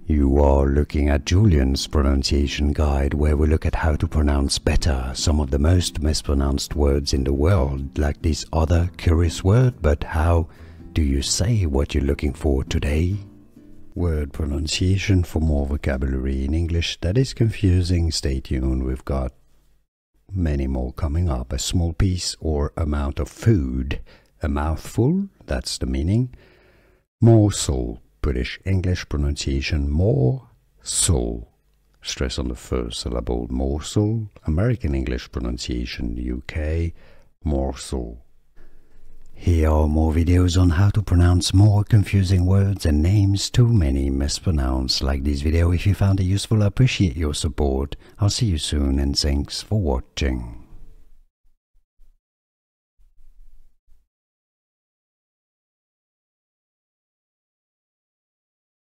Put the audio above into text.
You are looking at Julian's pronunciation guide, where we look at how to pronounce better some of the most mispronounced words in the world, like this other curious word. But how do you say what you're looking for today? Word pronunciation for more vocabulary in English that is confusing. Stay tuned, we've got many more coming up. A small piece or amount of food. A mouthful, that's the meaning. Morsel. British English pronunciation morsel. Stress on the first syllable, morsel. American English pronunciation, UK, morsel. Here are more videos on how to pronounce more confusing words and names too many mispronounced. Like this video if you found it useful. I appreciate your support. I'll see you soon and thanks for watching.